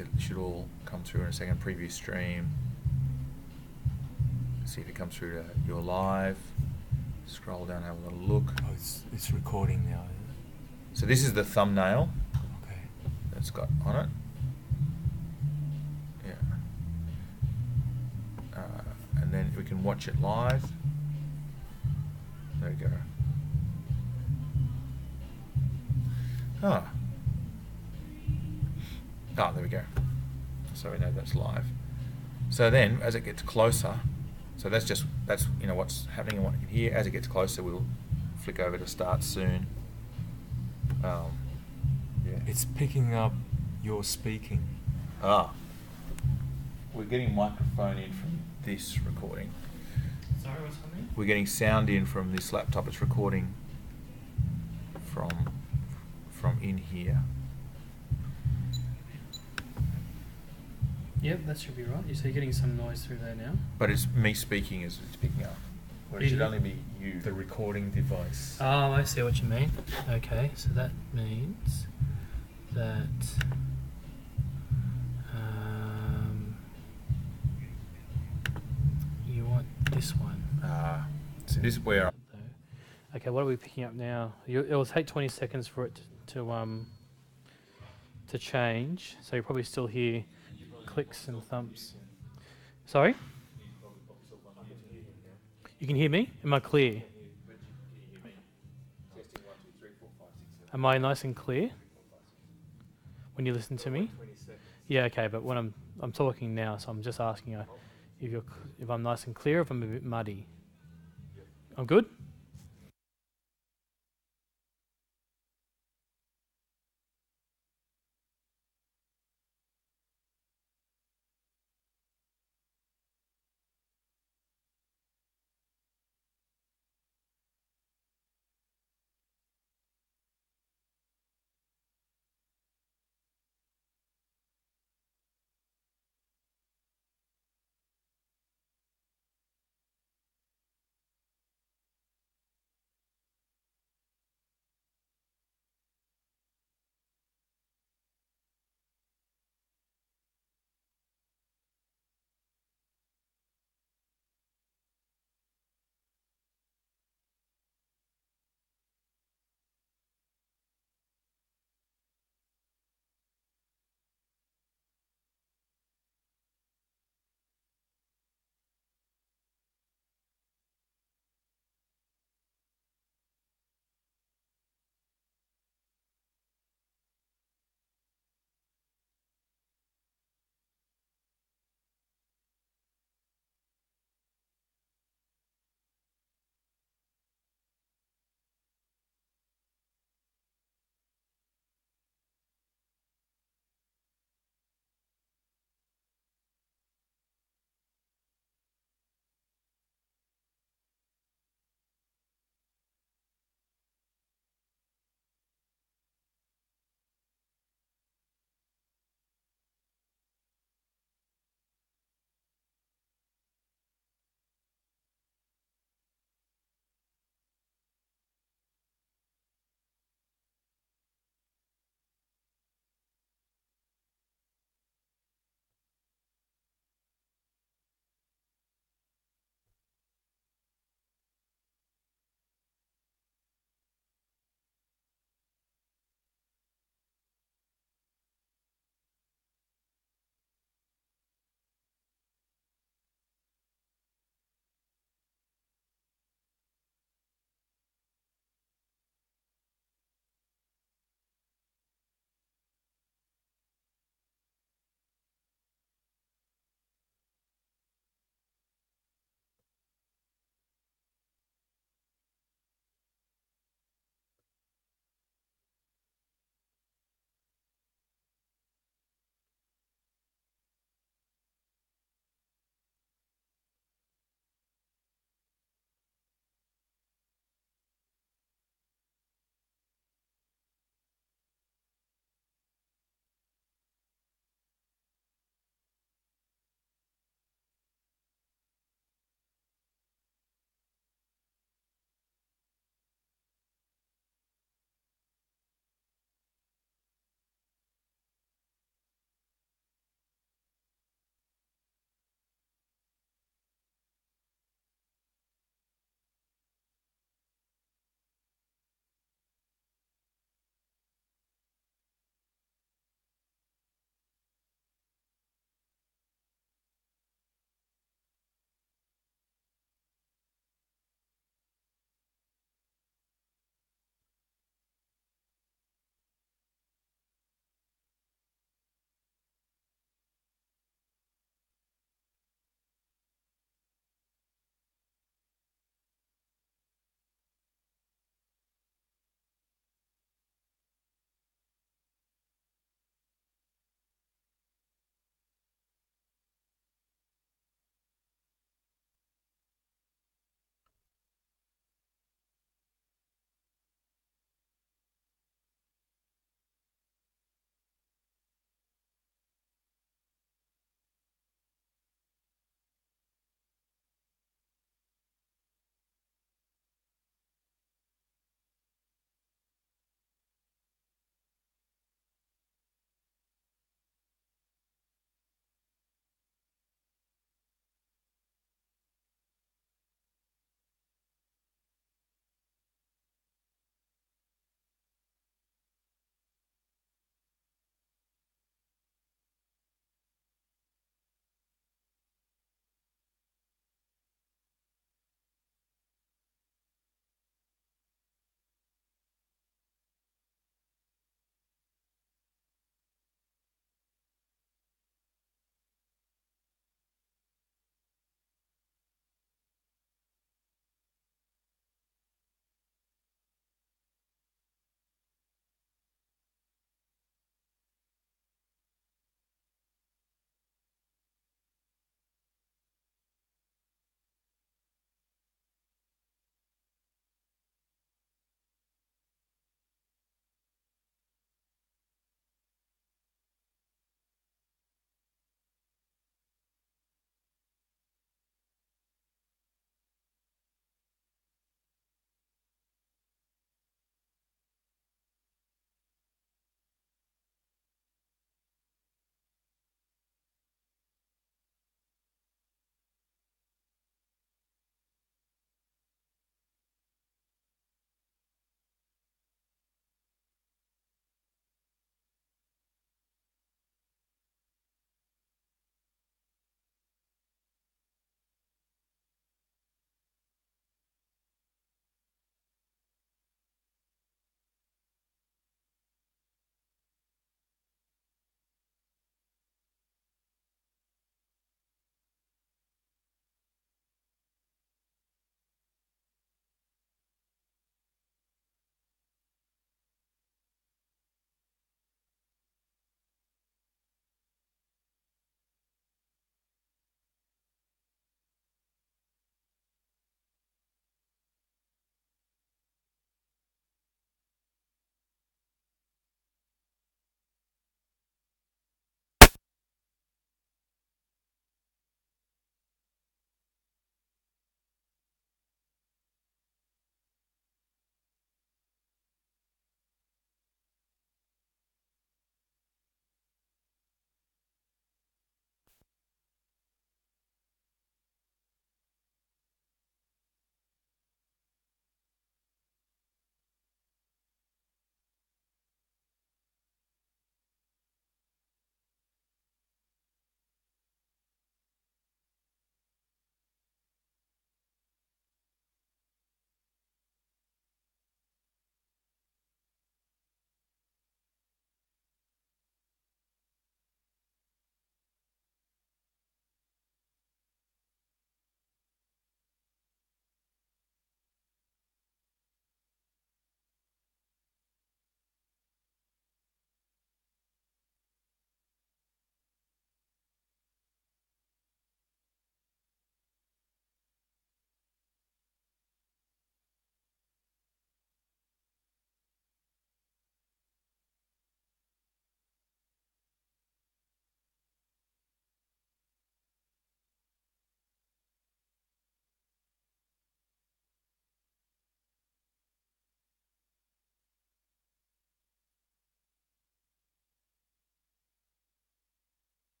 it should all come through in a second. Preview stream. See if it comes through to your live. Scroll down, have a little look. Oh, it's recording now. So this is the thumbnail. Okay. That's got on it. Yeah. And then we can watch it live. There we go. There we go. So we know that's live. So then, as it gets closer, so that's what's happening and what you can hear. As it gets closer, we'll flick over to start soon. Yeah. It's picking up your speaking. We're getting microphone in from this recording. Sorry, what's happening? We're getting sound in from this laptop. It's recording from in here. Yep, that should be right. So you're getting some noise through there now. But it's me speaking as it's picking up. Or it should only be you. The recording device. Oh, I see what you mean. Okay, so that means that you want this one. So this is where. Okay, what are we picking up now? It will take 20 seconds for it to change. So you probably still hear clicks and thumps. Sorry? You can hear me? Am I clear? Am I nice and clear when you listen to me? Yeah, okay, but when I'm talking now, so I'm just asking if I'm nice and clear, or if I'm a bit muddy. I'm good?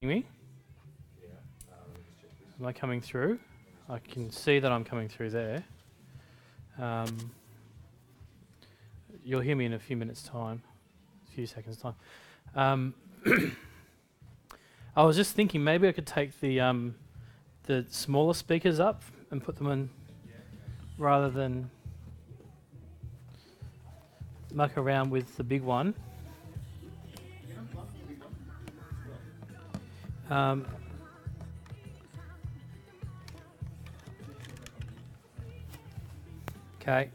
me? Am I coming through? I can see that I'm coming through there. You'll hear me in a few minutes' time, a few seconds' time. I was just thinking maybe I could take the smaller speakers up and put them in rather than muck around with the big one. Okay.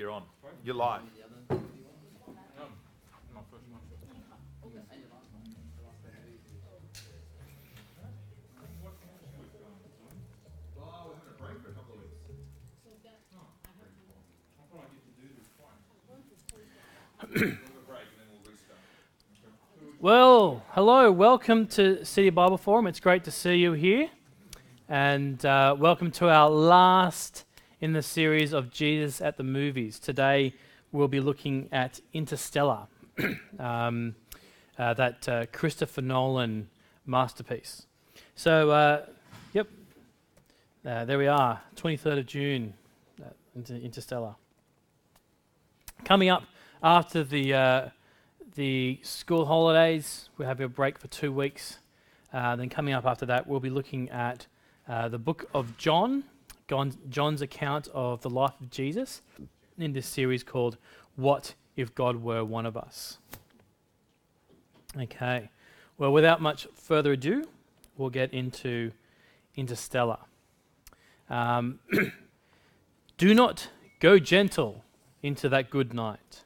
You're on. You're live. Well, hello, welcome to City Bible Forum. It's great to see you here. And welcome to our last in the series of Jesus at the Movies. Today we'll be looking at Interstellar, that Christopher Nolan masterpiece. So, there we are, 23rd of June, Interstellar. Coming up after the school holidays, we'll have a break for 2 weeks. Then coming up after that, we'll be looking at the book of John's account of the life of Jesus in this series called What If God Were One of Us? Okay, well, without much further ado, we'll get into Interstellar. Do not go gentle into that good night.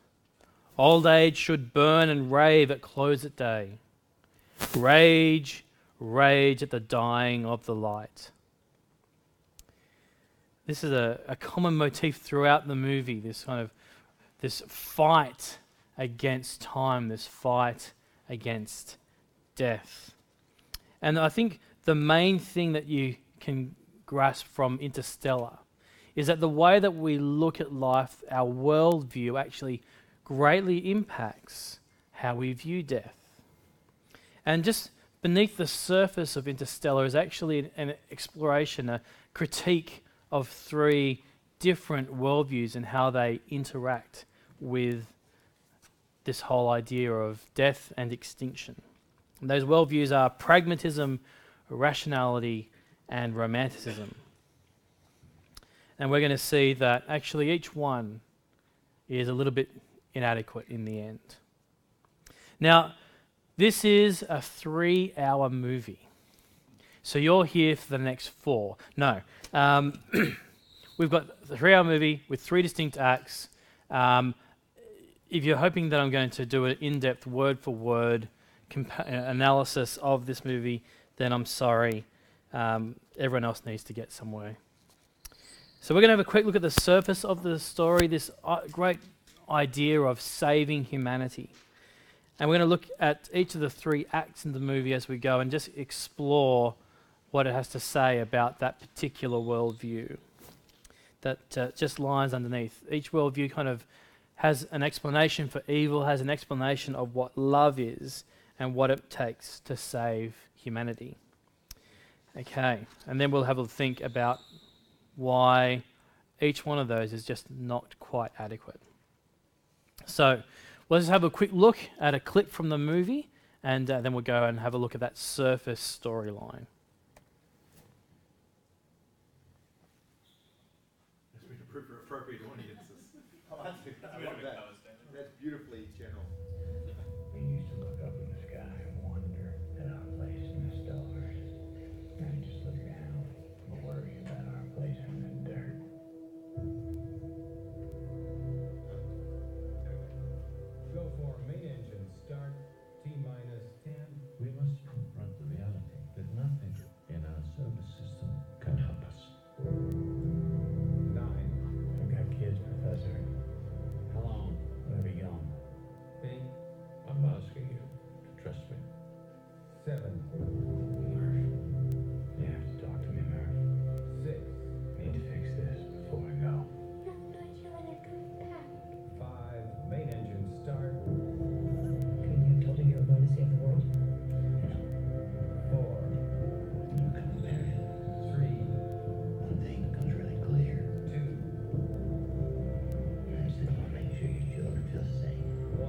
Old age should burn and rave at close at day. Rage, rage at the dying of the light. This is a common motif throughout the movie, this fight against time, this fight against death. And I think the main thing that you can grasp from Interstellar is that the way that we look at life, our worldview, actually greatly impacts how we view death. And just beneath the surface of Interstellar is actually an exploration, a critique of 3 different worldviews and how they interact with this whole idea of death and extinction. And those worldviews are pragmatism, rationality, and romanticism. And we're going to see that actually each one is a little bit inadequate in the end. Now, this is a 3-hour movie. So you're here for the next 4. No. We've got a 3-hour movie with 3 distinct acts. If you're hoping that I'm going to do an in-depth word-for-word analysis of this movie, then I'm sorry. Everyone else needs to get somewhere. So we're going to have a quick look at the surface of the story, this great idea of saving humanity. And we're going to look at each of the 3 acts in the movie as we go and just explore what it has to say about that particular worldview that just lies underneath. Each worldview kind of has an explanation for evil, has an explanation of what love is and what it takes to save humanity. Okay, and then we'll have a think about why each one of those is just not quite adequate. So let's have a quick look at a clip from the movie, and then we'll go and have a look at that surface storyline. For appropriate audiences. I love that. That's beautifully general. We used to look up in the sky and wonder at our place in the stars. Now we just look down and worry about our place in the dirt. Go for main engine start, T-minus 10. We must confront the reality that nothing in our solar system can help us. 9. I've got kids, Professor. How long will I be gone? 8. I'm asking you to trust me. 7. Murph, you have to talk to me, Murph. 6. I need to fix this before I go. I'm not sure when I come back. 5. Main engine start. Couldn't you have told her you were going to save the world? 4. You come marry. 3. One thing becomes really clear. 2. I just want to make sure your children feel safe. 1.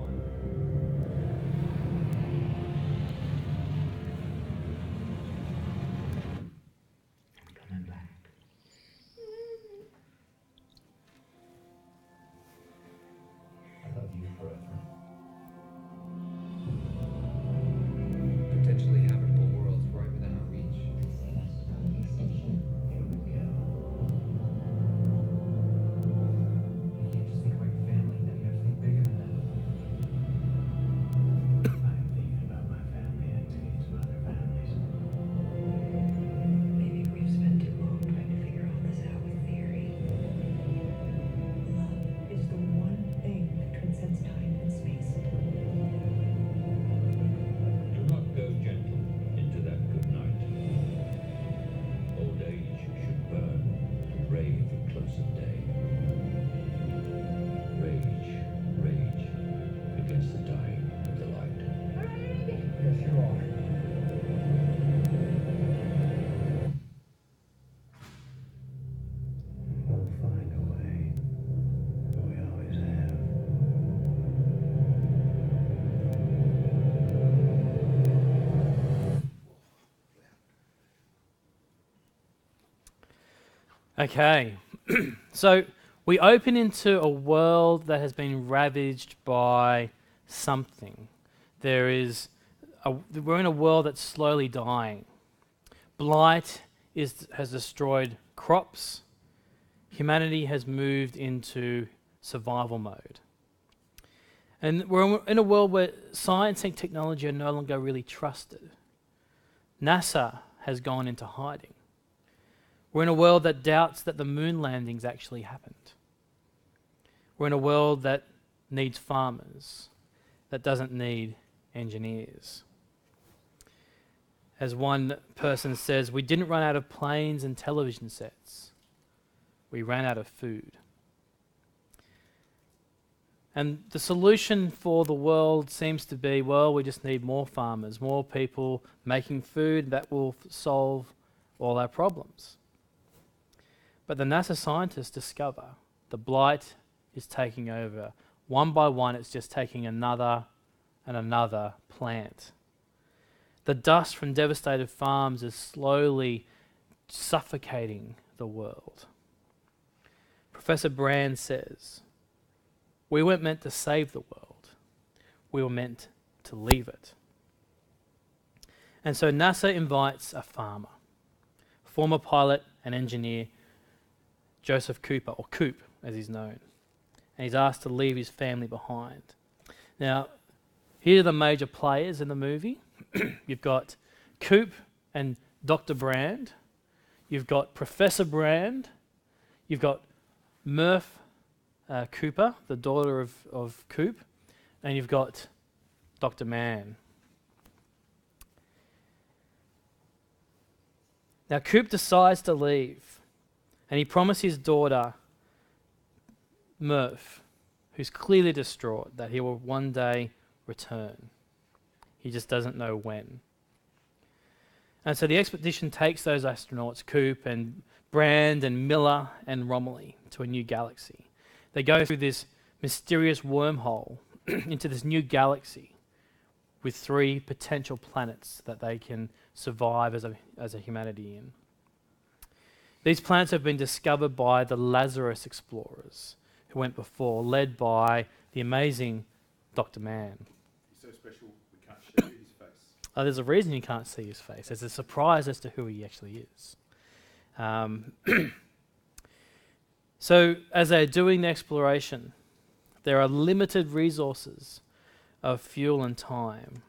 Okay, so we open into a world that has been ravaged by something. We're in a world that's slowly dying. Blight has destroyed crops. Humanity has moved into survival mode. And we're in a world where science and technology are no longer really trusted. NASA has gone into hiding. We're in a world that doubts that the moon landings actually happened. We're in a world that needs farmers, that doesn't need engineers. As one person says, we didn't run out of planes and television sets. We ran out of food. And the solution for the world seems to be, well, we just need more farmers, more people making food that will solve all our problems. But the NASA scientists discover the blight is taking over. One by one, it's just taking another and another plant. The dust from devastated farms is slowly suffocating the world. Professor Brand says, we weren't meant to save the world. We were meant to leave it. And so NASA invites a farmer, former pilot and engineer, Joseph Cooper, or Coop as he's known. And he's asked to leave his family behind. Now, here are the major players in the movie. You've got Coop and Dr. Brand. You've got Professor Brand. You've got Murph Cooper, the daughter of Coop. And you've got Dr. Mann. Now, Coop decides to leave. And he promised his daughter, Murph, who's clearly distraught, that he will one day return. He just doesn't know when. And so the expedition takes those astronauts, Coop and Brand and Miller and Romilly, to a new galaxy. They go through this mysterious wormhole into this new galaxy with 3 potential planets that they can survive as a humanity in. These planets have been discovered by the Lazarus explorers who went before, led by the amazing Dr. Mann. He's so special, we can't show you his face. There's a reason you can't see his face. There's a surprise as to who he actually is. So as they're doing the exploration, there are limited resources of fuel and time.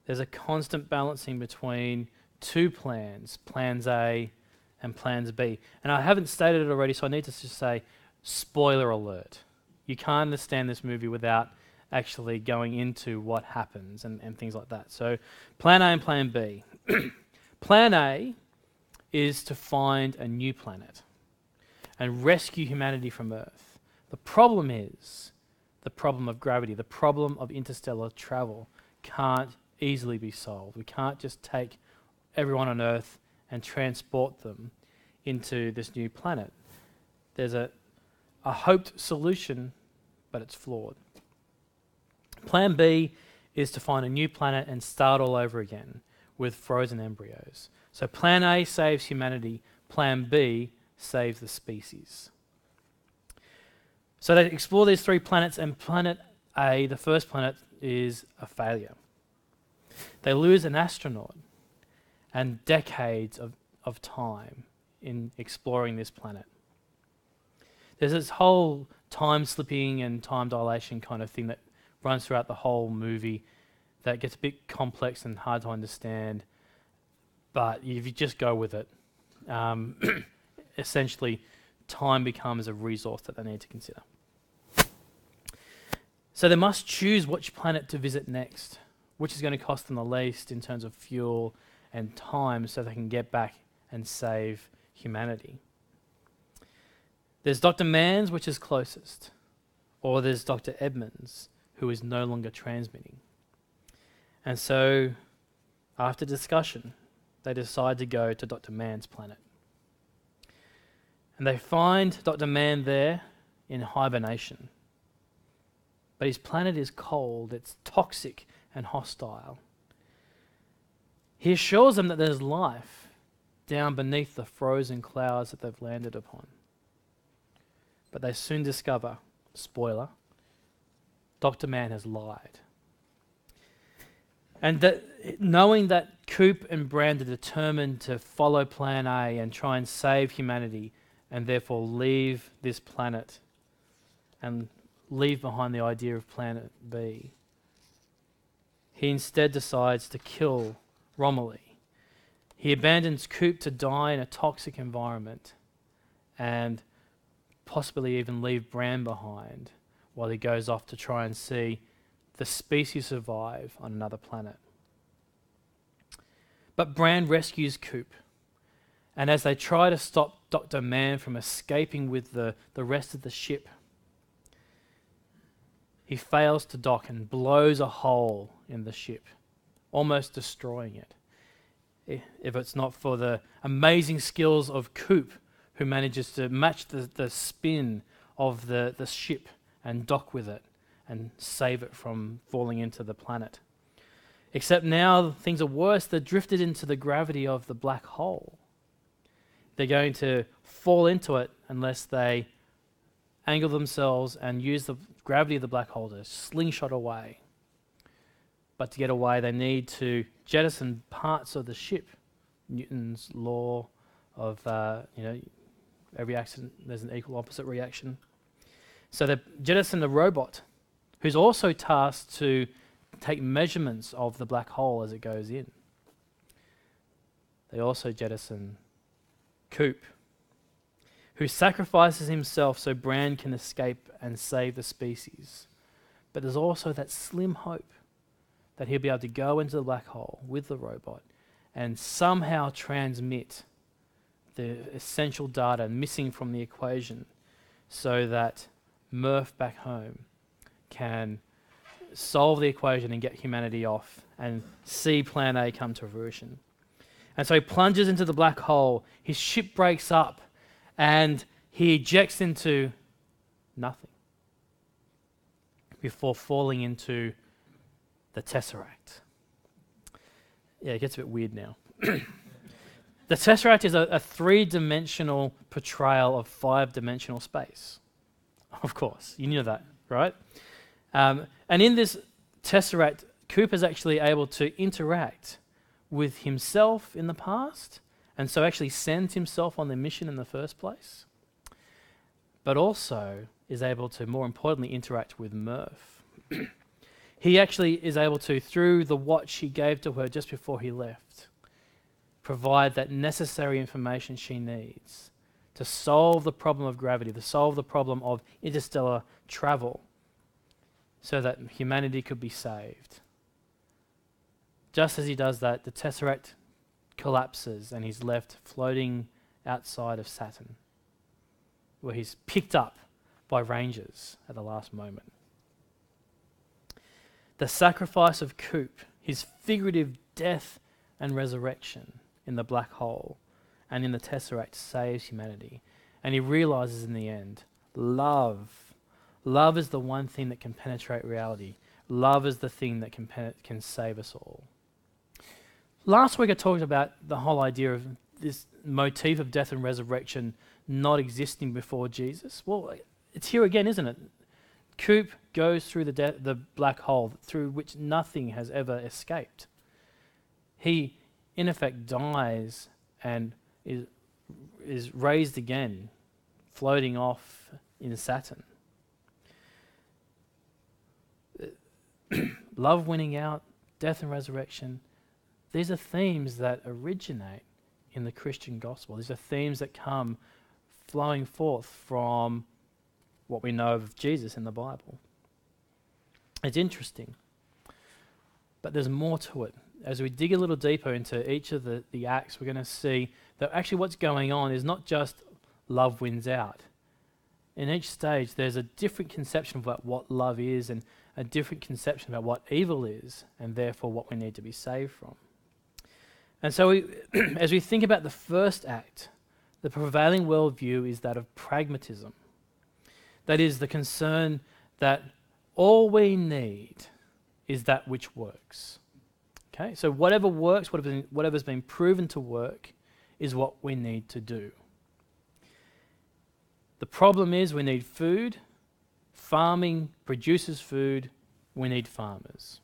There's a constant balancing between 2 plans, plans A and plans B. And I haven't stated it already, so I need to just say, spoiler alert. You can't understand this movie without actually going into what happens and things like that. So plan A and plan B. Plan A is to find a new planet and rescue humanity from Earth. The problem is the problem of gravity, the problem of interstellar travel can't easily be solved. We can't just take everyone on Earth and transport them into this new planet. There's a hoped solution, but it's flawed. Plan B is to find a new planet and start all over again with frozen embryos. So plan A saves humanity, plan B saves the species. So they explore these 3 planets, and planet A, the first planet, is a failure. They lose an astronaut and decades of time in exploring this planet. There's this whole time slipping and time dilation kind of thing that runs throughout the whole movie that gets a bit complex and hard to understand, but if you just go with it, essentially time becomes a resource that they need to consider. So they must choose which planet to visit next, which is going to cost them the least in terms of fuel and time so they can get back and save humanity. There's Dr. Mann's, which is closest, or there's Dr. Edmonds, who is no longer transmitting. And so, after discussion, they decide to go to Dr. Mann's planet. And they find Dr. Mann there in hibernation. But his planet is cold, it's toxic and hostile. He assures them that there's life, down beneath the frozen clouds that they've landed upon. But they soon discover, spoiler, Dr. Mann has lied. And that, knowing that Coop and Brand are determined to follow Plan A and try and save humanity and therefore leave this planet and leave behind the idea of Planet B, he instead decides to kill Romilly. He abandons Coop to die in a toxic environment and possibly even leave Brand behind while he goes off to try and see the species survive on another planet. But Brand rescues Coop, and as they try to stop Dr. Mann from escaping with the rest of the ship, he fails to dock and blows a hole in the ship, almost destroying it. If it's not for the amazing skills of Coop, who manages to match the spin of the ship and dock with it and save it from falling into the planet. Except now things are worse. They're drifted into the gravity of the black hole. They're going to fall into it unless they angle themselves and use the gravity of the black hole to slingshot away. But to get away, they need to jettison parts of the ship. Newton's law of, every action, there's an equal opposite reaction. So they jettison the robot, who's also tasked to take measurements of the black hole as it goes in. They also jettison Coop, who sacrifices himself so Brand can escape and save the species. But there's also that slim hope that he'll be able to go into the black hole with the robot and somehow transmit the essential data missing from the equation so that Murph back home can solve the equation and get humanity off and see Plan A come to fruition. And so he plunges into the black hole, his ship breaks up, and he ejects into nothing before falling into the Tesseract. Yeah, it gets a bit weird now. The Tesseract is a three-dimensional portrayal of five-dimensional space. Of course, you knew that, right? And in this Tesseract, Cooper's actually able to interact with himself in the past, and so actually sends himself on the mission in the first place, but also is able to, more importantly, interact with Murph. He actually is able to, through the watch he gave to her just before he left, provide that necessary information she needs to solve the problem of gravity, to solve the problem of interstellar travel, so that humanity could be saved. Just as he does that, the Tesseract collapses and he's left floating outside of Saturn, where he's picked up by rangers at the last moment. The sacrifice of Coop, his figurative death and resurrection in the black hole and in the Tesseract, saves humanity. And he realizes in the end, love is the one thing that can penetrate reality. Love is the thing that can save us all. Last week I talked about the whole idea of this motif of death and resurrection not existing before Jesus. Well, it's here again, isn't it? Coop goes through the black hole through which nothing has ever escaped. He, in effect, dies and is raised again, floating off in Saturn. Love winning out, death and resurrection, these are themes that originate in the Christian gospel. These are themes that come flowing forth from what we know of Jesus in the Bible. It's interesting, but there's more to it. As we dig a little deeper into each of the acts, we're going to see that actually what's going on is not just love wins out. In each stage, there's a different conception about what love is and a different conception about what evil is, and therefore what we need to be saved from. And so as we think about the first act, the prevailing worldview is that of pragmatism. That is the concern that all we need is that which works. Okay, so whatever works, whatever's been proven to work, is what we need to do. The problem is we need food. Farming produces food. We need farmers.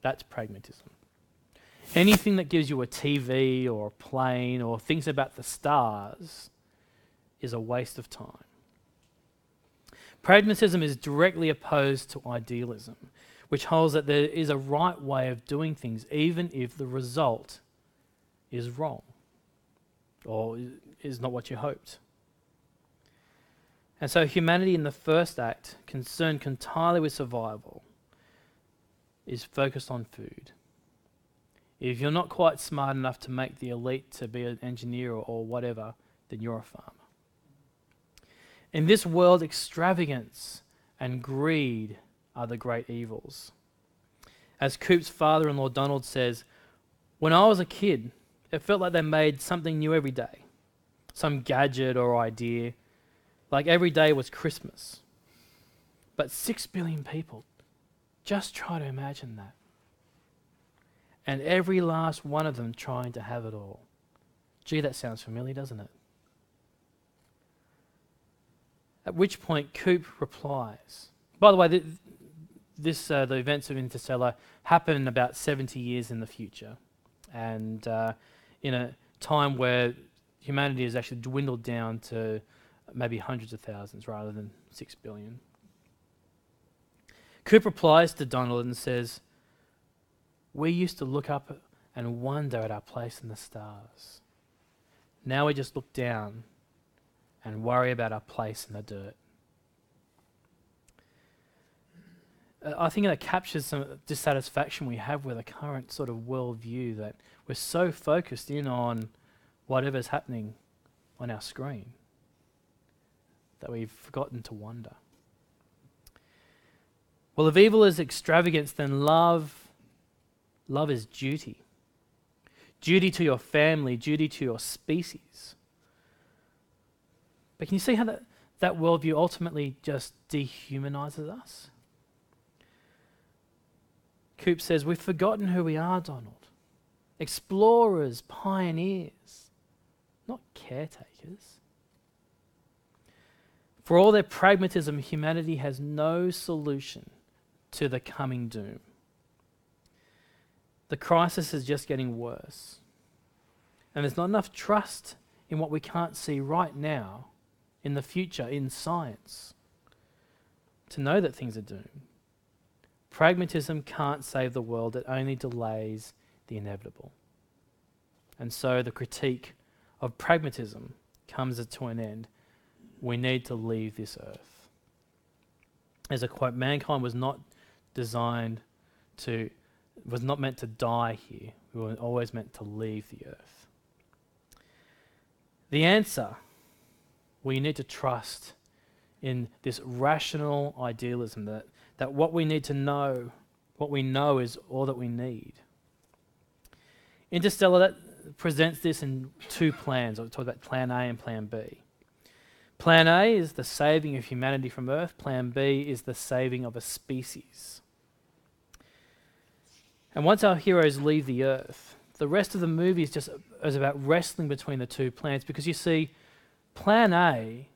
That's pragmatism. Anything that gives you a TV or a plane or thinks about the stars is a waste of time. Pragmatism is directly opposed to idealism, which holds that there is a right way of doing things even if the result is wrong or is not what you hoped. And so humanity in the first act, concerned entirely with survival, is focused on food. If you're not quite smart enough to make the elite to be an engineer or whatever, then you're a farmer. In this world, extravagance and greed are the great evils. As Coop's father-in-law Donald says, when I was a kid, it felt like they made something new every day. Some gadget or idea. Like every day was Christmas. But 6 billion people, just try to imagine that. And every last one of them trying to have it all. Gee, that sounds familiar, doesn't it? At which point Coop replies. By the way, the events of Interstellar happen about 70 years in the future. And in a time where humanity has actually dwindled down to maybe hundreds of thousands rather than 6 billion. Coop replies to Donald and says, we used to look up and wonder at our place in the stars. Now we just look down and worry about our place in the dirt. I think that captures some dissatisfaction we have with the current sort of worldview, that we're so focused in on whatever's happening on our screen that we've forgotten to wonder. Well, if evil is extravagance, then love is duty. Duty to your family, duty to your species. But can you see how that worldview ultimately just dehumanizes us? Coop says, we've forgotten who we are, Donald. Explorers, pioneers, not caretakers. For all their pragmatism, humanity has no solution to the coming doom. The crisis is just getting worse. And there's not enough trust in what we can't see right now, in the future, in science, to know that things are doomed. Pragmatism can't save the world, it only delays the inevitable. And so the critique of pragmatism comes to an end. We need to leave this earth. As a quote, mankind was not meant to die here. We were always meant to leave the earth. The answer, we need to trust in this rational idealism that what we need to know, what we know is all that we need. Interstellar that presents this in two plans. I'll talk about plan A and plan B. Plan A is the saving of humanity from Earth. Plan B is the saving of a species. And once our heroes leave the Earth, the rest of the movie is about wrestling between the two plans, because you see, Plan A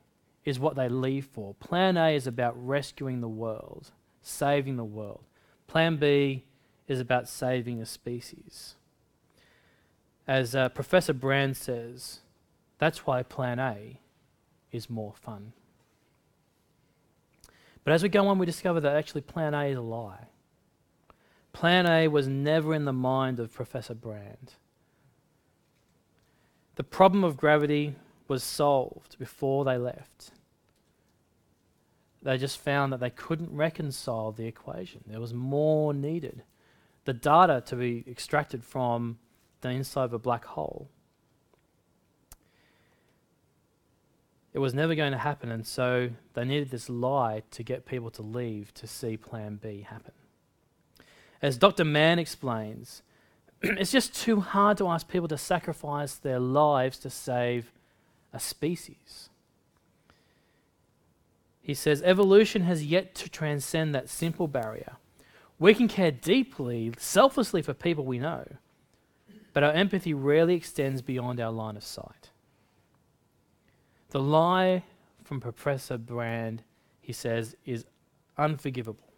is what they leave for. Plan A is about rescuing the world, saving the world. Plan B is about saving a species. As Professor Brand says, that's why Plan A is more fun. But as we go on, we discover that actually Plan A is a lie. Plan A was never in the mind of Professor Brand. The problem of gravity was solved before they left. They just found that they couldn't reconcile the equation. There was more needed. The data to be extracted from the inside of a black hole. It was never going to happen, and so they needed this lie to get people to leave to see Plan B happen. As Dr. Mann explains, it's just too hard to ask people to sacrifice their lives to save a species. He says, evolution has yet to transcend that simple barrier. We can care deeply, selflessly for people we know, but our empathy rarely extends beyond our line of sight. The lie from Professor Brand, he says, is unforgivable.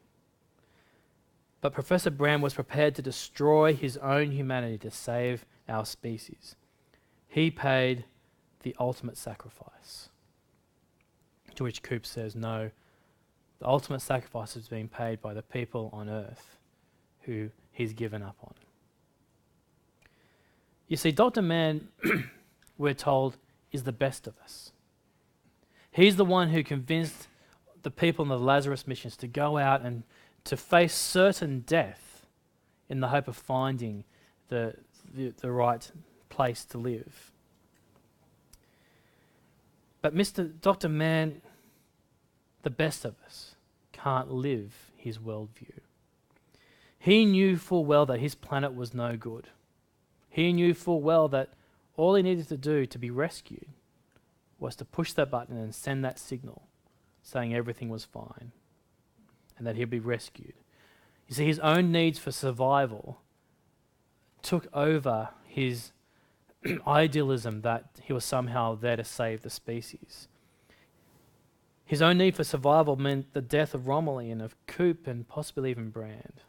But Professor Brand was prepared to destroy his own humanity to save our species. He paid the ultimate sacrifice. To which Coop says, no, the ultimate sacrifice is being paid by the people on earth who he's given up on. You see, Dr. Mann, we're told, is the best of us. He's the one who convinced the people in the Lazarus missions to go out and to face certain death in the hope of finding the right place to live. But Dr. Mann, the best of us, can't live his worldview. He knew full well that his planet was no good. He knew full well that all he needed to do to be rescued was to push that button and send that signal saying everything was fine and that he'd be rescued. You see, his own needs for survival took over his idealism that he was somehow there to save the species. His own need for survival meant the death of Romilly and of Coop and possibly even Brand.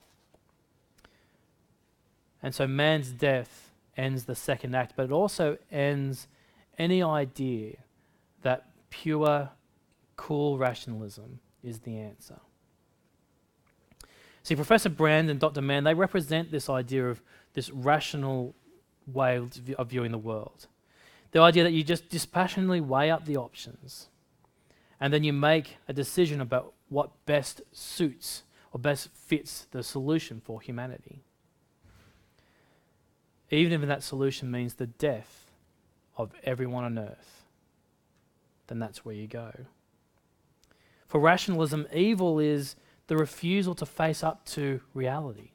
And so man's death ends the second act, but it also ends any idea that pure, cool rationalism is the answer. See, Professor Brand and Dr. Mann, they represent this idea of this rational way of viewing the world. The idea that you just dispassionately weigh up the options and then you make a decision about what best suits or best fits the solution for humanity. Even if that solution means the death of everyone on earth, then that's where you go. For rationalism, evil is the refusal to face up to reality,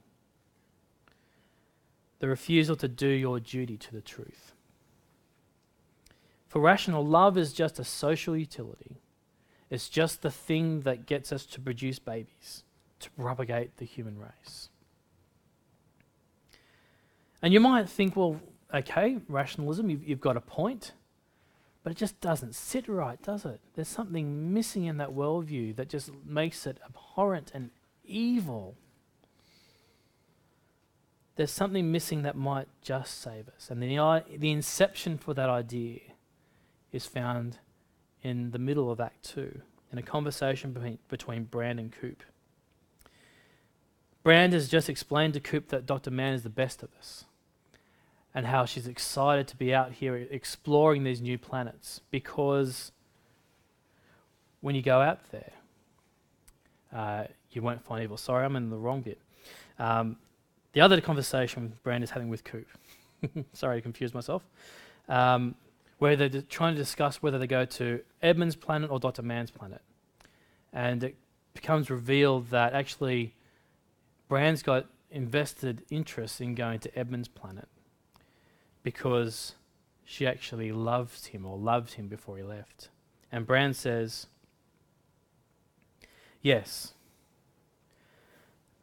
the refusal to do your duty to the truth. For rational, love is just a social utility. It's just the thing that gets us to produce babies, to propagate the human race. And you might think, well, okay, rationalism, you've got a point, but it just doesn't sit right, does it? There's something missing in that worldview that just makes it abhorrent and evil. There's something missing that might just save us. And the inception for that idea is found in the middle of Act 2, in a conversation between Brand and Coop. Brand has just explained to Coop that Dr. Mann is the best of us, and how she's excited to be out here exploring these new planets, because when you go out there, you won't find evil. Sorry, I'm in the wrong bit. The other conversation Brand is having with Coop, sorry to confuse myself, where they're trying to discuss whether they go to Edmund's planet or Dr. Mann's planet. And it becomes revealed that actually Brand's got invested interest in going to Edmund's planet because she actually loved him before he left. And Brand says, yes,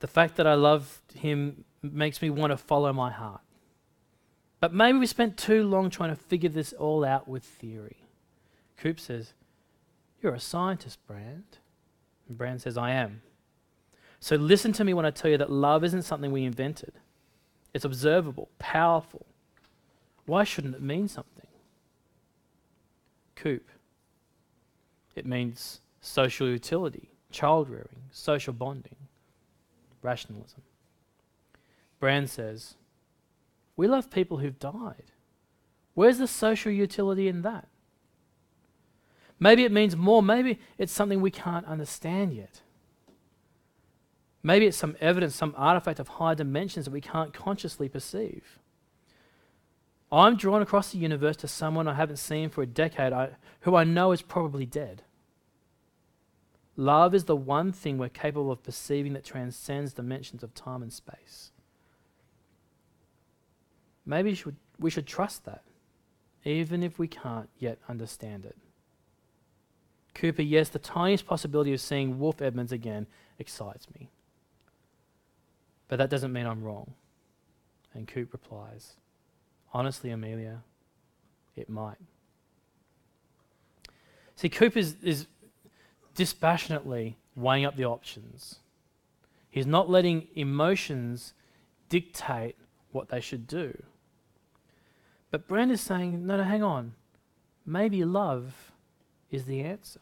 the fact that I loved him makes me want to follow my heart. But maybe we spent too long trying to figure this all out with theory. Coop says, you're a scientist, Brand. And Brand says, I am. So listen to me when I tell you that love isn't something we invented. It's observable, powerful. Why shouldn't it mean something? Coop. It means social utility, child rearing, social bonding, rationalism. Brand says, we love people who've died. Where's the social utility in that? Maybe it means more. Maybe it's something we can't understand yet. Maybe it's some evidence, some artifact of higher dimensions that we can't consciously perceive. I'm drawn across the universe to someone I haven't seen for a decade, who I know is probably dead. Love is the one thing we're capable of perceiving that transcends dimensions of time and space. Maybe we should trust that, even if we can't yet understand it. Cooper, yes, the tiniest possibility of seeing Wolf Edmonds again excites me. But that doesn't mean I'm wrong. And Coop replies, Honestly, Amelia, it might. See, Coop is dispassionately weighing up the options. He's not letting emotions dictate what they should do. But Brand is saying, no, hang on. Maybe love is the answer.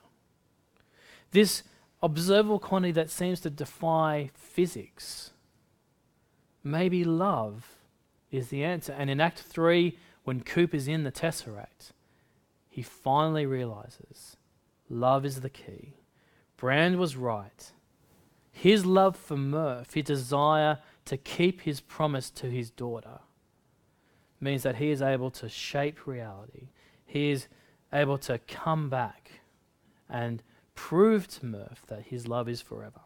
This observable quantity that seems to defy physics, maybe love is the answer. And in Act 3, when Coop is in the Tesseract, he finally realizes love is the key. Brand was right. His love for Murph, his desire to keep his promise to his daughter, means that he is able to shape reality. He is able to come back and prove to Murph that his love is forever.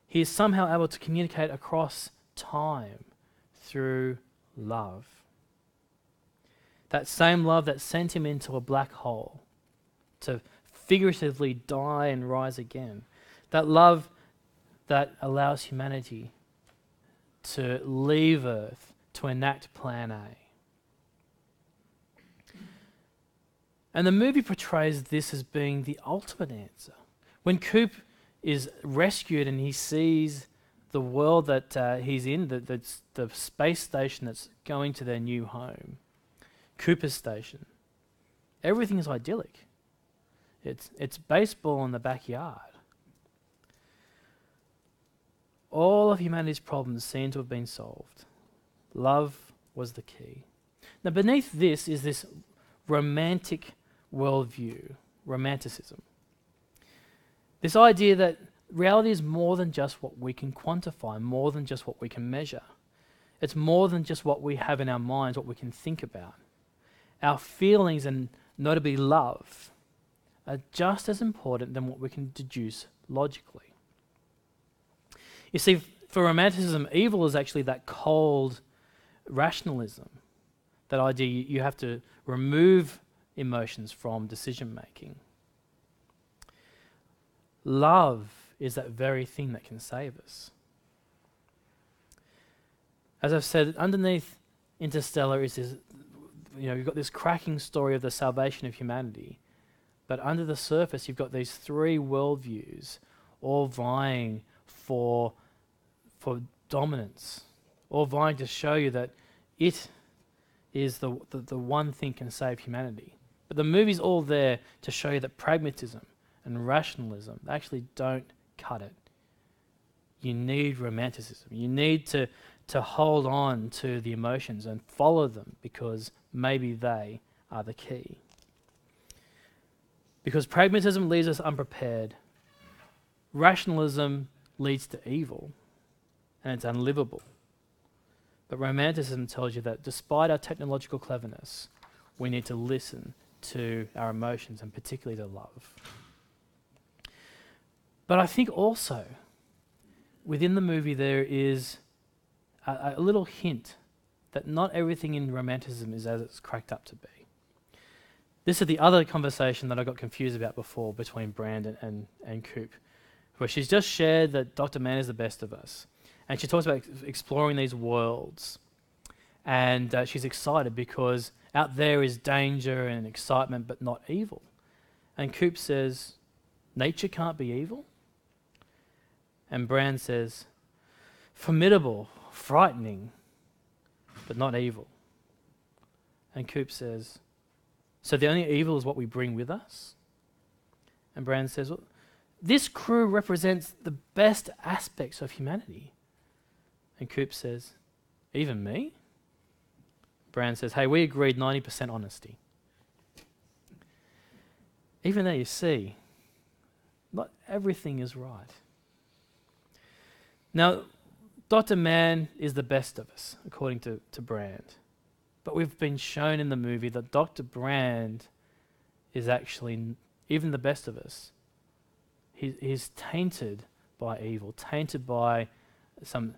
He is somehow able to communicate across time through love. That same love that sent him into a black hole to figuratively die and rise again. That love that allows humanity to leave Earth to enact Plan A. And the movie portrays this as being the ultimate answer. When Coop is rescued and he sees the world that he's in, the space station that's going to their new home, Cooper's station, everything is idyllic. It's baseball in the backyard. All of humanity's problems seem to have been solved. Love was the key. Now, beneath this is this romantic worldview, romanticism. This idea that reality is more than just what we can quantify, more than just what we can measure. It's more than just what we have in our minds, what we can think about. Our feelings, and notably love, are just as important than what we can deduce logically. You see, for romanticism, evil is actually that cold rationalism, that idea you have to remove emotions from decision making. Love is that very thing that can save us. As I've said, underneath Interstellar is this, you've got this cracking story of the salvation of humanity, but under the surface you've got these three worldviews all vying for dominance, all vying to show you that it is the one thing can save humanity. But the movie's all there to show you that pragmatism and rationalism actually don't cut it. You need romanticism. You need to hold on to the emotions and follow them, because maybe they are the key. Because pragmatism leaves us unprepared. Rationalism leads to evil, and it's unlivable. But romanticism tells you that despite our technological cleverness, we need to listen to our emotions, and particularly to love. But I think also within the movie there is a little hint that not everything in romanticism is as it's cracked up to be. This is the other conversation that I got confused about before between Brand and Coop, where she's just shared that Dr. Mann is the best of us. And she talks about exploring these worlds. And she's excited because out there is danger and excitement, but not evil. And Coop says, nature can't be evil? And Brand says, formidable, frightening, but not evil. And Coop says, so the only evil is what we bring with us? And Brand says, well, this crew represents the best aspects of humanity. And Coop says, even me? Brand says, hey, we agreed 90% honesty. Even there you see, not everything is right. Now, Dr. Mann is the best of us, according to Brand. But we've been shown in the movie that Dr. Brand is actually even the best of us. He's tainted by evil, tainted by some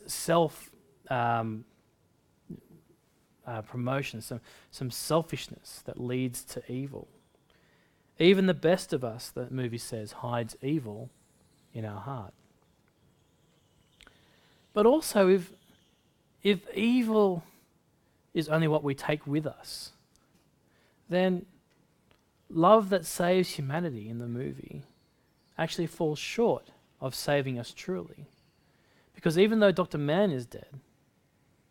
self promotion, some selfishness that leads to evil. Even the best of us, the movie says, hides evil in our heart. But also, if evil is only what we take with us, then love that saves humanity in the movie actually falls short of saving us truly. Because even though Dr. Mann is dead,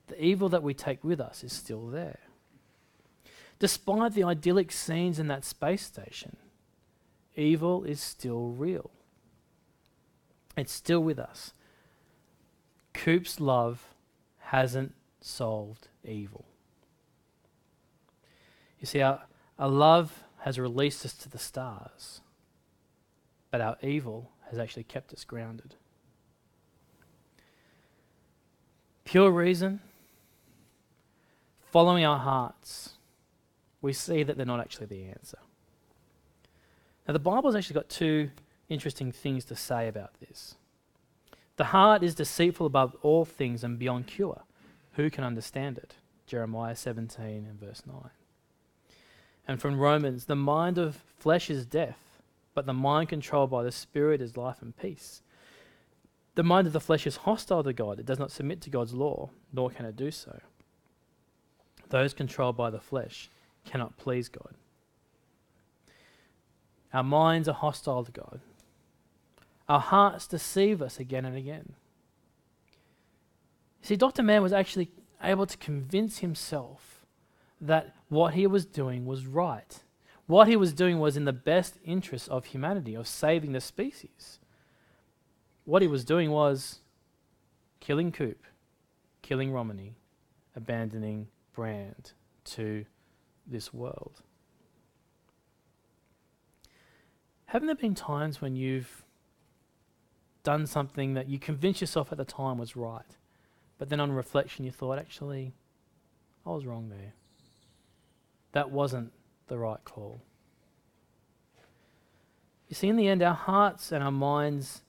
the evil that we take with us is still there. Despite the idyllic scenes in that space station, evil is still real. It's still with us. Coop's love hasn't solved evil. You see, our love has released us to the stars, but our evil has actually kept us grounded. Pure reason, following our hearts, we see that they're not actually the answer. Now, the Bible's actually got two interesting things to say about this. The heart is deceitful above all things and beyond cure. Who can understand it? Jeremiah 17 and verse 9. And from Romans, the mind of flesh is death, but the mind controlled by the Spirit is life and peace. The mind of the flesh is hostile to God. It does not submit to God's law, nor can it do so. Those controlled by the flesh cannot please God. Our minds are hostile to God. Our hearts deceive us again and again. See, Dr. Mann was actually able to convince himself that what he was doing was right. What he was doing was in the best interest of humanity, of saving the species. What he was doing was killing Coop, killing Romany, abandoning Brand to this world. Haven't there been times when you've done something that you convinced yourself at the time was right, but then on reflection you thought, actually, I was wrong there. That wasn't the right call. You see, in the end, our hearts and our minds,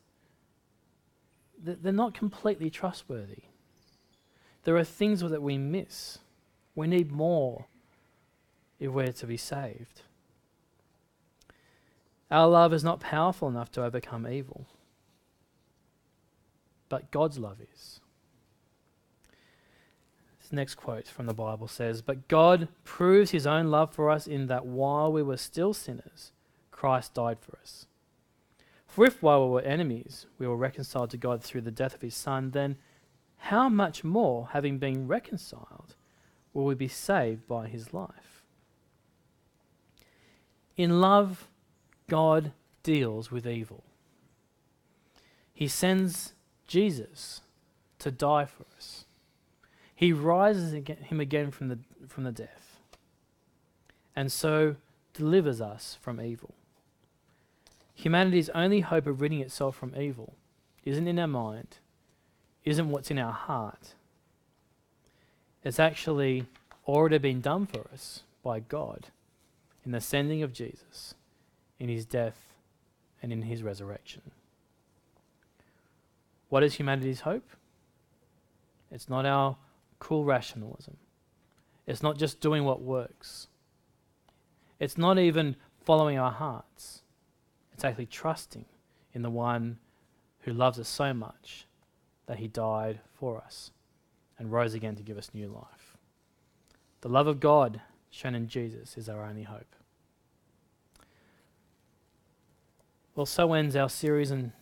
they're not completely trustworthy. There are things that we miss. We need more if we're to be saved. Our love is not powerful enough to overcome evil, but God's love is. This next quote from the Bible says, "But God proves his own love for us in that while we were still sinners, Christ died for us. For if while we were enemies, we were reconciled to God through the death of his Son, then how much more, having been reconciled, will we be saved by his life?" In love, God deals with evil. He sends Jesus to die for us. He rises him again from the death, and so delivers us from evil. Humanity's only hope of ridding itself from evil isn't in our mind, isn't what's in our heart. It's actually already been done for us by God in the sending of Jesus, in his death, and in his resurrection. What is humanity's hope? It's not our cool rationalism. It's not just doing what works. It's not even following our hearts. It's actually trusting in the one who loves us so much that he died for us and rose again to give us new life. The love of God shown in Jesus is our only hope. Well, so ends our series on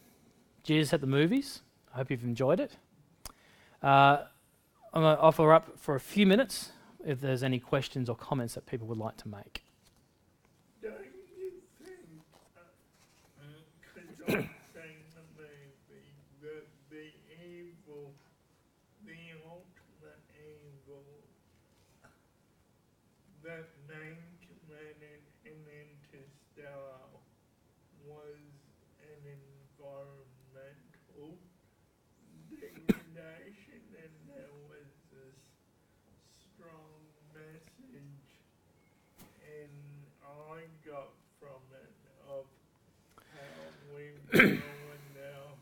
Jesus at the movies. I hope you've enjoyed it. I'm going to offer up for a few minutes if there's any questions or comments that people would like to make. Don't you think, because I'm saying the movie, that the evil, the ultimate evil that they committed in Interstellar was an environmental degradation, and there was this strong message, and I got from it of how we ruined our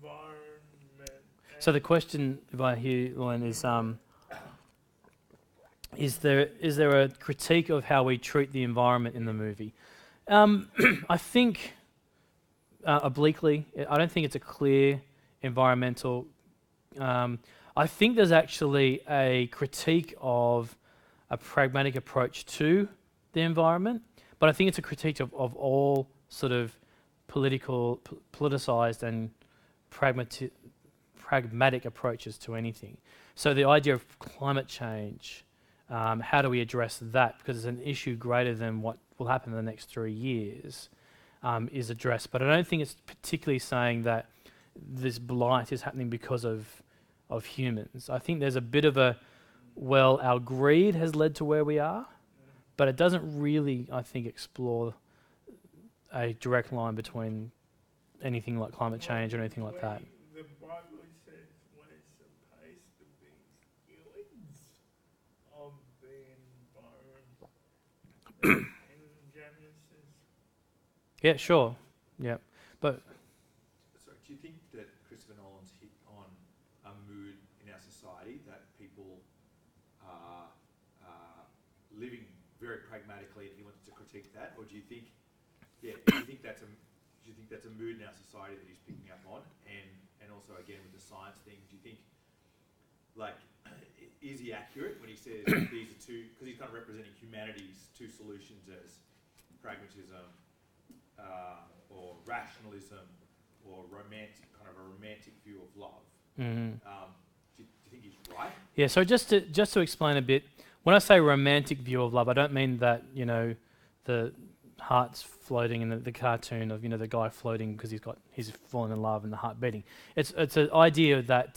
environment. So the question, if I hear, Lauren, is there a critique of how we treat the environment in the movie? I think obliquely, I don't think it's a clear environmental. I think there's actually a critique of a pragmatic approach to the environment, but I think it's a critique of all sort of politicized and pragmatic approaches to anything. So the idea of climate change, how do we address that? Because it's an issue greater than what will happen in the next 3 years, is addressed. But I don't think it's particularly saying that this blight is happening because of humans. I think there's a bit of our greed has led to where we are, but it doesn't really, I think, explore a direct line between anything like climate change or anything like that. The Bible says we're supposed to be stewards of the environment. In Genesis. Yeah, sure. Yeah. But Sorry, do you think that Christopher Nolan's hit on a mood in our society that people are living very pragmatically, and he wants to critique that, or do you think, do you think that's a mood in our society that he's picking up on, and also again with the science thing, do you think, like, is he accurate when he says these are two, because he's kind of representing humanity's two solutions as pragmatism or rationalism or kind of a romantic view of love. mm-hmm. Do you think he's right? Yeah, so just to explain a bit, when I say romantic view of love, I don't mean that, the heart's floating in the cartoon of, the guy floating because he's fallen in love and the heart beating. It's an idea that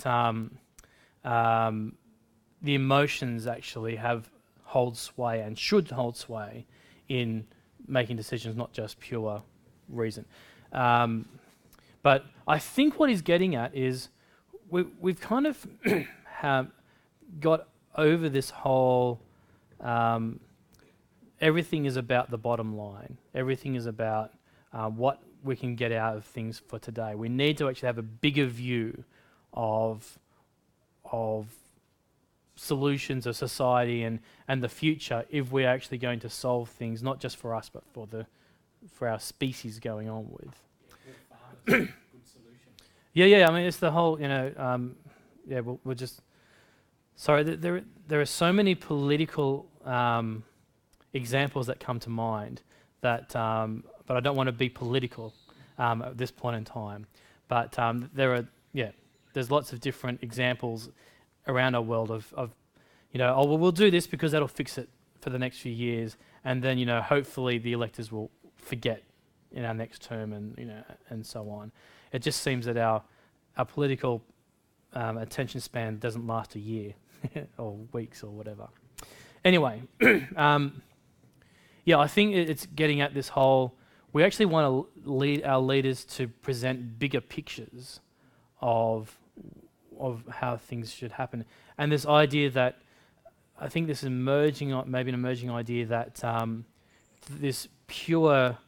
the emotions actually hold sway and should hold sway in making decisions, not just pure reason. But I think what he's getting at is we've kind of have got over this whole everything is about the bottom line. Everything is about what we can get out of things for today. We need to actually have a bigger view of solutions of society and the future if we're actually going to solve things, not just for us, but for our species going on with. Good solution. Yeah. I mean, it's the whole, we'll just. Sorry, there are so many political examples that come to mind that, but I don't want to be political at this point in time. But there's lots of different examples around our world of we'll do this because that'll fix it for the next few years, and then hopefully the electors will forget in our next term, and so on. It just seems that our political attention span doesn't last a year or weeks or whatever. Anyway, I think it's getting at this whole. We actually want to lead our leaders to present bigger pictures of how things should happen, and this idea that I think this maybe an emerging idea that this pure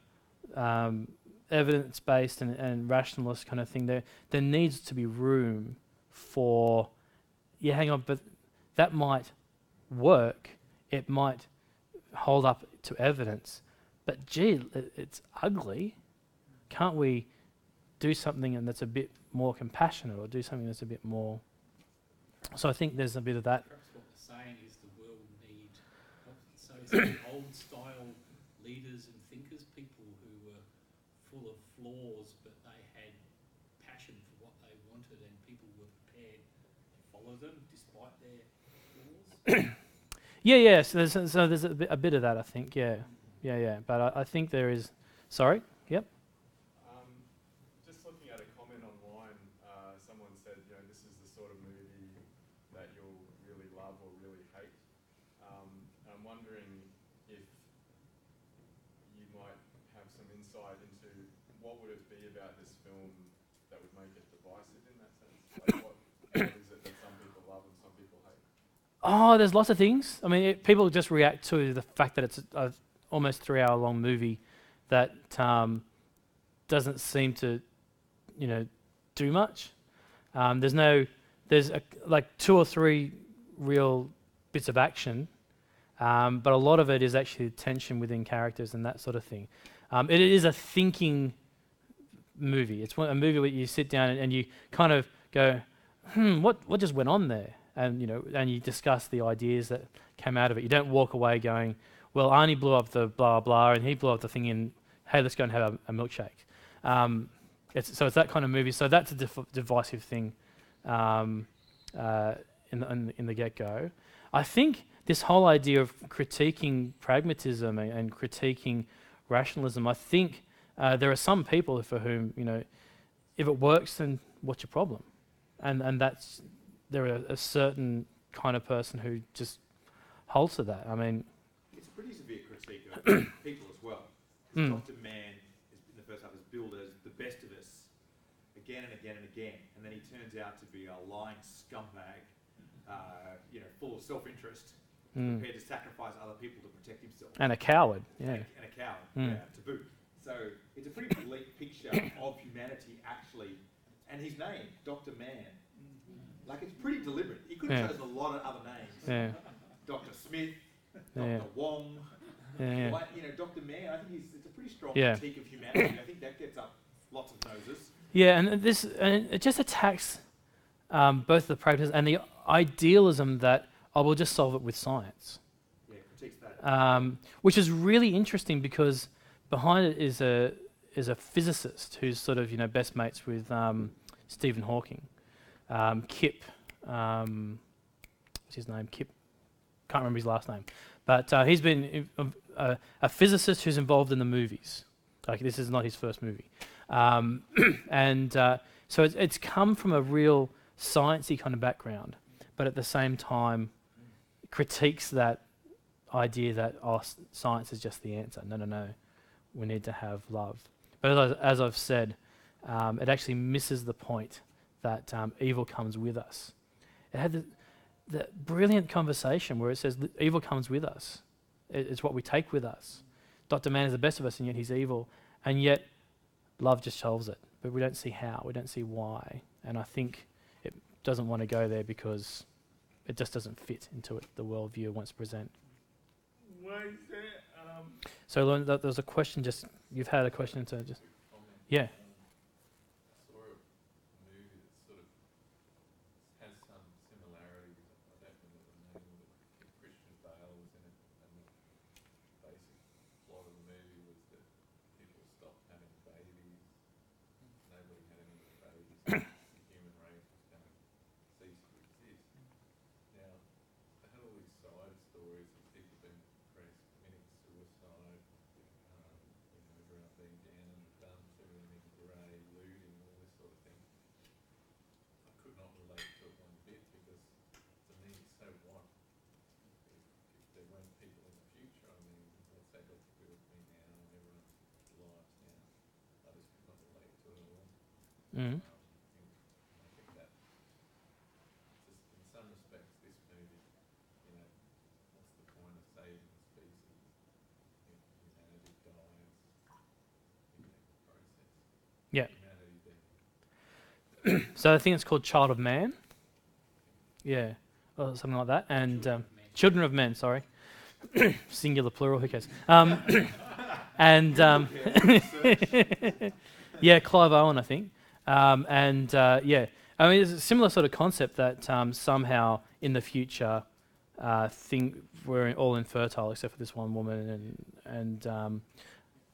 evidence-based and rationalist kind of thing, there needs to be room for, hang on, but that might work, it might hold up to evidence, but gee, it's ugly. Can't we do something that's a bit more compassionate, or do something that's a bit more... So I think there's a bit of that. Perhaps what they're saying is the world need old style leaders and thinkers, people who were full of flaws, but they had passion for what they wanted, and people were prepared to follow them despite their flaws. Yeah. So there's a bit of that, I think. Yeah. But I think there is. Sorry. Yep. Just looking at a comment online, someone said, this is the sort of movie that you'll really love or really hate. I'm wondering if you might have some insight into what would it be about this film that would make it divisive in that sense? Like what is it that some people love and some people hate? Oh, there's lots of things. I mean, people just react to the fact that it's a almost 3-hour-long movie that doesn't seem to, do much. There's like 2 or 3 real bits of action, but a lot of it is actually tension within characters and that sort of thing. It is a thinking movie. It's a movie where you sit down and you kind of go, what just went on there? And and you discuss the ideas that came out of it. You don't walk away going, well, Arnie blew up the blah blah, and he blew up the thing in. Hey, let's go and have a milkshake. It's that kind of movie. So that's a divisive thing in the get-go. I think this whole idea of critiquing pragmatism and critiquing rationalism, I think there are some people for whom, if it works, then what's your problem? And that's, there are a certain kind of person who just holds to that. I mean, it's a pretty severe critique of people as well. Dr. Mann, in the first half, is billed as the best of us again and again and again, and then he turns out to be a lying scumbag, full of self-interest, prepared to sacrifice other people to protect himself. And a coward, yeah. And a coward, to boot. So it's a pretty bleak picture of humanity, actually, and his name, Dr. Mann. Like, it's pretty deliberate. He could have chosen a lot of other names. Yeah. Dr. Smith, Dr. Wong. Yeah. Dr. Mann, I think it's a pretty strong critique of humanity. I think that gets up lots of noses. Yeah, and it just attacks both the pragmatism and the idealism that we'll just solve it with science. Yeah, critiques that. Which is really interesting because behind it is a physicist who's sort of best mates with Stephen Hawking. Kip, what's his name? Kip, can't remember his last name, but he's been a physicist who's involved in the movies. Like, this is not his first movie, so it's come from a real sciencey kind of background, but at the same time critiques that idea that science is just the answer. No, we need to have love. But as I've said, it actually misses the point that evil comes with us. It had the brilliant conversation where it says evil comes with us. It's what we take with us. Dr. Mann is the best of us, and yet he's evil. And yet love just solves it. But we don't see how. We don't see why. And I think it doesn't want to go there because it just doesn't fit into the worldview it wants to present. Why is that? So Lauren, there was a question. You've had a question to just. Yeah. Mm-hmm. I think that just in some respects this movie, what's the point of saving the species? Humanity dies in the process. Yeah. Humanity So I think it's called Child of Man. Yeah, or something like that. And Children of Men, sorry. Singular, plural, who cares? Yeah, Clive Owen, I think. Yeah, I mean, it's a similar sort of concept that somehow in the future we're all infertile except for this one woman, and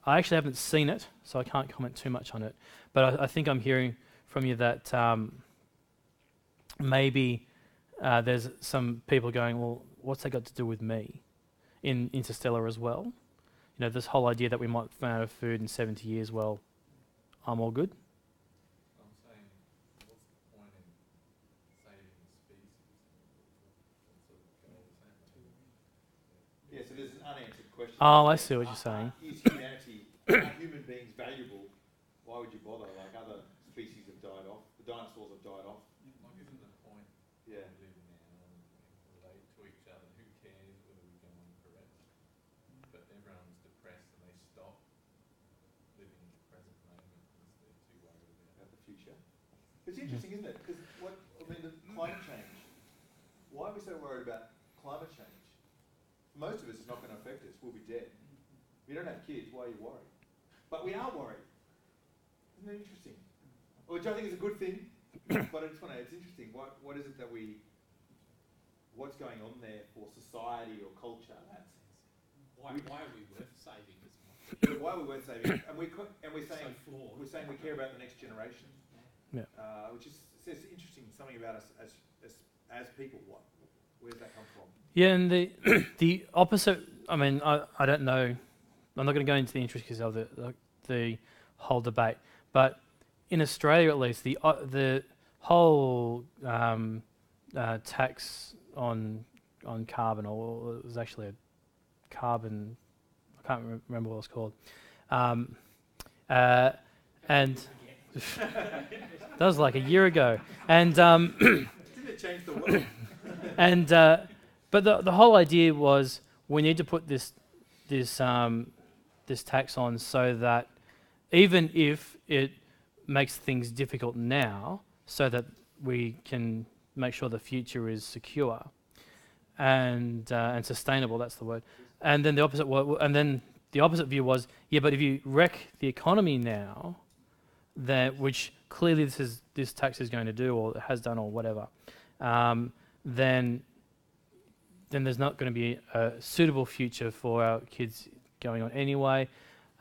I actually haven't seen it, so I can't comment too much on it. But I think I'm hearing from you that maybe there's some people going, well, what's that got to do with me? In Interstellar as well, this whole idea that we might run out of food in 70 years. Well, I'm all good. I'm saying, what's the point in saving the species? What sort of goal is that? Yeah, so there's an unanswered question. Oh, I see what you're saying. Is humanity, are human beings valuable? Why would you bother? Like, other species have died off. The dinosaurs have died off. Like, isn't the point Yeah. we live now and relate to each other? Who cares whether we go on forever? But everyone's depressed and they stop living in the present moment because they're too worried about The future. It's interesting, isn't it? Because the climate change. Why are we so worried about climate change? Most of us, it's not going to affect us. We'll be dead. If you don't have kids, why are you worried? But we are worried. Isn't that interesting? Which I think is a good thing. But I just want to, it's interesting, what is it that what's going on there for society or culture? Why are we worth saving as much? Yeah, why are we worth saving? And we're saying, So flawed. we're saying we care about the next generation, Yeah. which is it's interesting, something about us as people. Where does that come from? Yeah, and the opposite. I mean, I don't know. I'm not going to go into the intricacies of the whole debate, but in Australia at least, the whole tax on carbon, or it was actually a carbon. I can't remember what it was called, and that was like a year ago, and Didn't it change the world? and but the whole idea was we need to put this tax on so that even if it makes things difficult now, so that we can make sure the future is secure and sustainable. That's the word. And then the opposite view was, yeah, but if you wreck the economy now, which clearly this tax is going to do, or it has done, or whatever, then there's not going to be a suitable future for our kids going on anyway.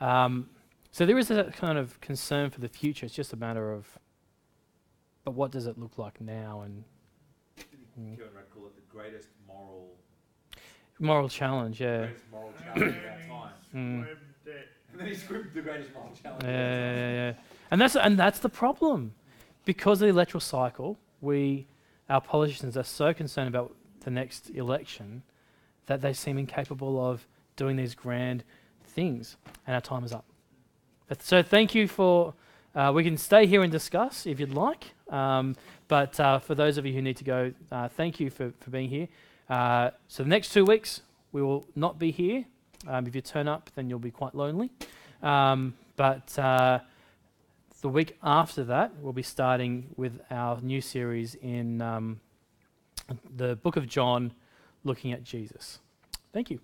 So there is a kind of concern for the future. It's just a matter of, but what does it look like now? And Kevin Rudd call it the greatest moral challenge, yeah. greatest moral challenge of our time. Web debt. And then he scripted the greatest moral challenge. Yeah. And that's the problem. Because of the electoral cycle, our politicians are so concerned about the next election that they seem incapable of doing these grand things. And our time is up. So thank you for... we can stay here and discuss if you'd like. But for those of you who need to go, thank you for being here. So the next 2 weeks, we will not be here. If you turn up, then you'll be quite lonely. But the week after that, we'll be starting with our new series in the book of John, looking at Jesus. Thank you.